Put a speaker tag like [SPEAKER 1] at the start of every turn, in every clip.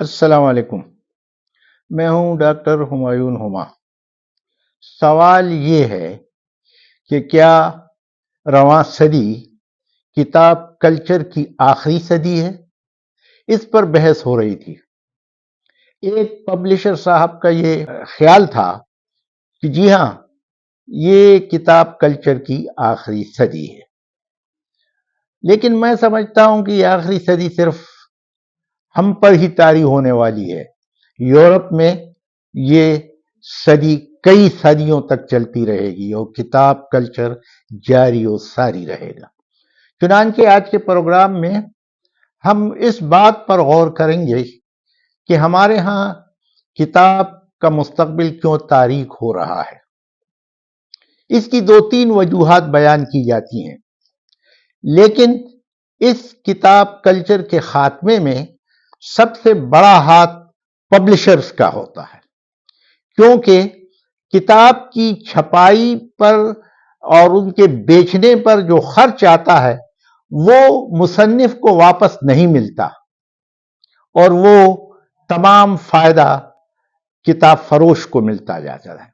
[SPEAKER 1] अस्सलाम वालेकुम। मैं हूं डॉक्टर हुमायूं हुमा। सवाल ये है कि क्या रवां सदी किताब कल्चर की आखिरी सदी है? इस पर बहस हो रही थी। एक पब्लिशर साहब का ये ख्याल था कि जी हां, ये किताब कल्चर की आखिरी सदी है। लेकिन मैं समझता हूं कि आखिरी सदी सिर्फ हम पर ही तारी होने वाली है। यूरोप में ये सदी कई सदियों तक चलती रहेगी और किताब कल्चर जारी और सारी रहेगा। चुनांचे आज के प्रोग्राम में हम इस बात पर गौर करेंगे कि हमारे यहाँ किताब का मुस्तकबिल क्यों तारीक हो रहा है। इसकी दो तीन वजूहात बयान की जाती हैं, लेकिन इस किताब कल्चर के खात्मे में सबसे बड़ा हाथ पब्लिशर्स का होता है, क्योंकि किताब की छपाई पर और उनके बेचने पर जो खर्च आता है वो मुसन्निफ को वापस नहीं मिलता और वो तमाम फायदा किताब फरोश को मिलता जाता है।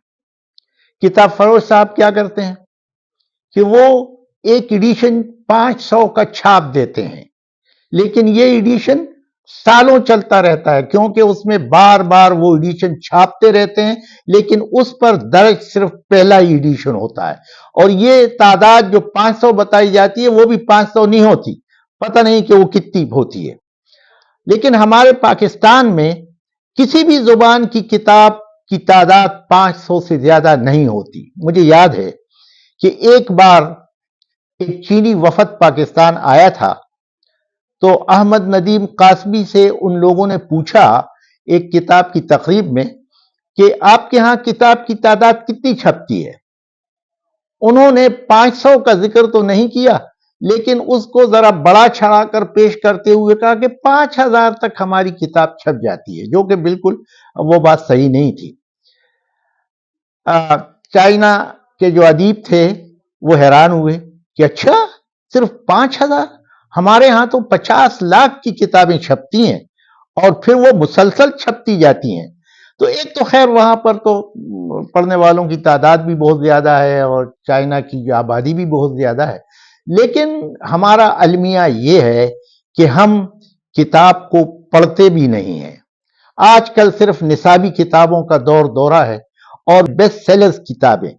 [SPEAKER 1] किताब फरोश साहब क्या करते हैं कि वो एक एडिशन 500 का छाप देते हैं, लेकिन ये एडिशन सालों चलता रहता है, क्योंकि उसमें बार बार वो एडिशन छापते रहते हैं, लेकिन उस पर दर्ज सिर्फ पहला ही एडिशन होता है। और ये तादाद जो 500 बताई जाती है वो भी 500 नहीं होती, पता नहीं कि वो कितनी होती है। लेकिन हमारे पाकिस्तान में किसी भी जुबान की किताब की तादाद 500 से ज्यादा नहीं होती। मुझे याद है कि एक बार एक चीनी वफद पाकिस्तान आया था, तो अहमद नदीम कासमी से उन लोगों ने पूछा एक किताब की तकरीब में कि आपके यहां किताब की तादाद कितनी छपती है। उन्होंने 500 का जिक्र तो नहीं किया, लेकिन उसको जरा बड़ा चढ़ाकर पेश करते हुए कहा कि 5000 तक हमारी किताब छप जाती है, जो कि बिल्कुल वो बात सही नहीं थी। चाइना के जो अदीब थे वो हैरान हुए कि अच्छा, सिर्फ 5000? हमारे यहां तो 50 लाख की किताबें छपती हैं और फिर वो मुसलसल छपती जाती हैं। तो एक तो खैर वहां पर तो पढ़ने वालों की तादाद भी बहुत ज्यादा है और चाइना की आबादी भी बहुत ज्यादा है, लेकिन हमारा अलमिया ये है कि हम किताब को पढ़ते भी नहीं हैं। आजकल सिर्फ निसाबी किताबों का दौर दौरा है और बेस्ट सेलर्स किताबें,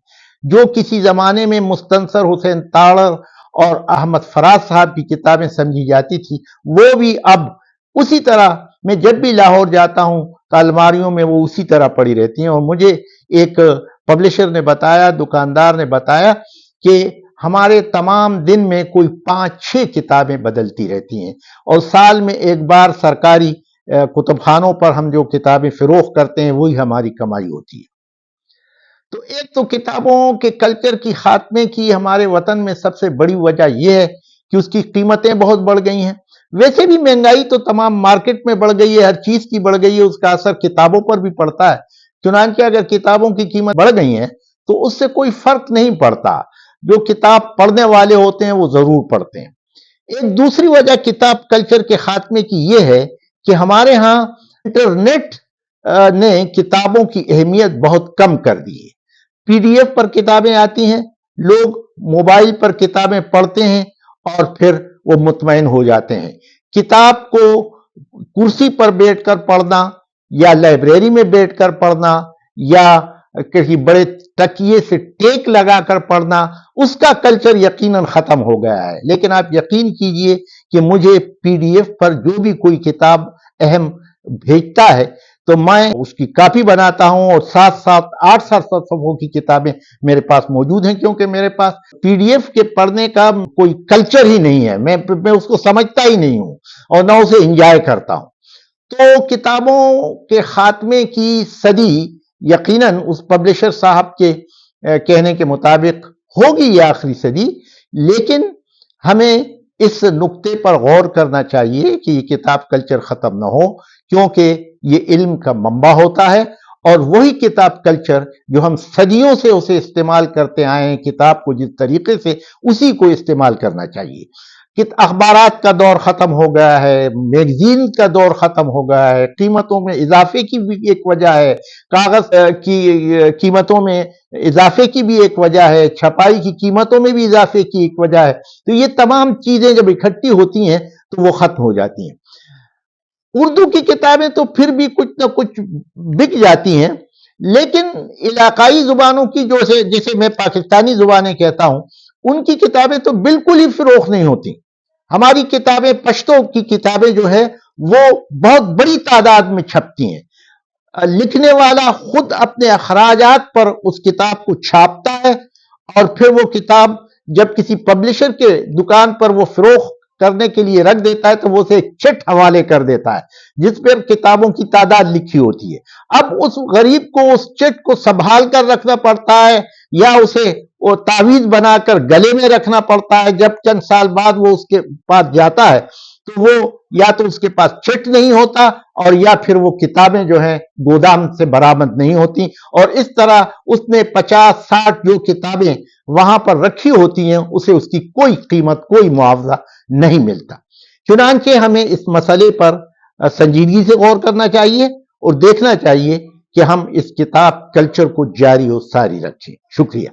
[SPEAKER 1] जो किसी जमाने में मुस्तनसर हुसैन ताड़र और अहमद फराज साहब की किताबें समझी जाती थी, वो भी अब उसी तरह, मैं जब भी लाहौर जाता हूं तो अलमारियों में वो उसी तरह पड़ी रहती हैं। और मुझे एक पब्लिशर ने बताया, दुकानदार ने बताया कि हमारे तमाम दिन में कोई 5-6 किताबें बदलती रहती हैं और साल में एक बार सरकारी कुतुबखानों पर हम जो किताबें फिरोख्त करते हैं वही हमारी कमाई होती है। तो एक तो किताबों के कल्चर की खात्मे की हमारे वतन में सबसे बड़ी वजह यह है कि उसकी कीमतें बहुत बढ़ गई हैं। वैसे भी महंगाई तो तमाम मार्केट में बढ़ गई है, हर चीज की बढ़ गई है, उसका असर किताबों पर भी पड़ता है। चुनांचे अगर किताबों की कीमत बढ़ गई है तो उससे कोई फर्क नहीं पड़ता, जो किताब पढ़ने वाले होते हैं वो जरूर पढ़ते हैं। एक दूसरी वजह किताब कल्चर के खात्मे की यह है कि हमारे यहाँ इंटरनेट ने किताबों की अहमियत बहुत कम कर दी है। पीडीएफ पर किताबें आती हैं, लोग मोबाइल पर किताबें पढ़ते हैं और फिर वो मुतमईन हो जाते हैं। किताब को कुर्सी पर बैठकर पढ़ना या लाइब्रेरी में बैठकर पढ़ना या किसी बड़े तकिए से टेक लगाकर पढ़ना, उसका कल्चर यकीनन खत्म हो गया है। लेकिन आप यकीन कीजिए कि मुझे पीडीएफ पर जो भी कोई किताब अहम भेजता है तो मैं उसकी कॉपी बनाता हूं और साथ साथ 8-7 सफ़ों की किताबें मेरे पास मौजूद हैं, क्योंकि मेरे पास पीडीएफ के पढ़ने का कोई कल्चर ही नहीं है। मैं उसको समझता ही नहीं हूं और ना उसे एंजॉय करता हूं। तो किताबों के खात्मे की सदी यकीनन उस पब्लिशर साहब के कहने के मुताबिक होगी ये आखिरी सदी, लेकिन हमें इस नुक्ते पर गौर करना चाहिए कि ये किताब कल्चर खत्म ना हो, क्योंकि ये इल्म का मंबा होता है और वही किताब कल्चर जो हम सदियों से उसे इस्तेमाल करते आए हैं, किताब को जिस तरीके से, उसी को इस्तेमाल करना चाहिए। کہ اخبارات کا دور ختم ہو گیا ہے، میگزین کا دور ختم ہو گیا ہے، قیمتوں میں اضافے کی بھی ایک وجہ ہے، کاغذ کی قیمتوں میں اضافے کی بھی ایک وجہ ہے، چھپائی کی قیمتوں میں بھی اضافے کی ایک وجہ ہے۔ تو یہ تمام چیزیں جب اکٹھی ہوتی ہیں تو وہ ختم ہو جاتی ہیں۔ اردو کی کتابیں تو پھر بھی کچھ نہ کچھ بک جاتی ہیں، لیکن علاقائی زبانوں کی جسے میں پاکستانی زبانیں کہتا ہوں، ان کی کتابیں تو بالکل ہی فروخت نہیں ہوتی۔ ہماری کتابیں، پشتو کی کتابیں جو ہے وہ بہت بڑی تعداد میں چھپتی ہیں۔ لکھنے والا خود اپنے اخراجات پر اس کتاب کو چھاپتا ہے، اور پھر وہ کتاب جب کسی پبلشر کے دکان پر وہ فروخت کرنے کے لیے رکھ دیتا ہے تو وہ اسے ایک چٹ حوالے کر دیتا ہے جس پر کتابوں کی تعداد لکھی ہوتی ہے۔ اب اس غریب کو اس چٹ کو سنبھال کر رکھنا پڑتا ہے، یا اسے وہ تعویذ بنا کر گلے میں رکھنا پڑتا ہے۔ جب چند سال بعد وہ اس کے پاس جاتا ہے تو وہ یا تو اس کے پاس چٹ نہیں ہوتا، اور یا پھر وہ کتابیں جو ہیں گودام سے برآمد نہیں ہوتی، اور اس طرح اس نے 50-60 جو کتابیں وہاں پر رکھی ہوتی ہیں اسے اس کی کوئی قیمت، کوئی معاوضہ نہیں ملتا۔ چنانچہ ہمیں اس مسئلے پر سنجیدگی سے غور کرنا چاہیے اور دیکھنا چاہیے کہ ہم اس کتاب کلچر کو جاری و ساری رکھیں۔ شکریہ۔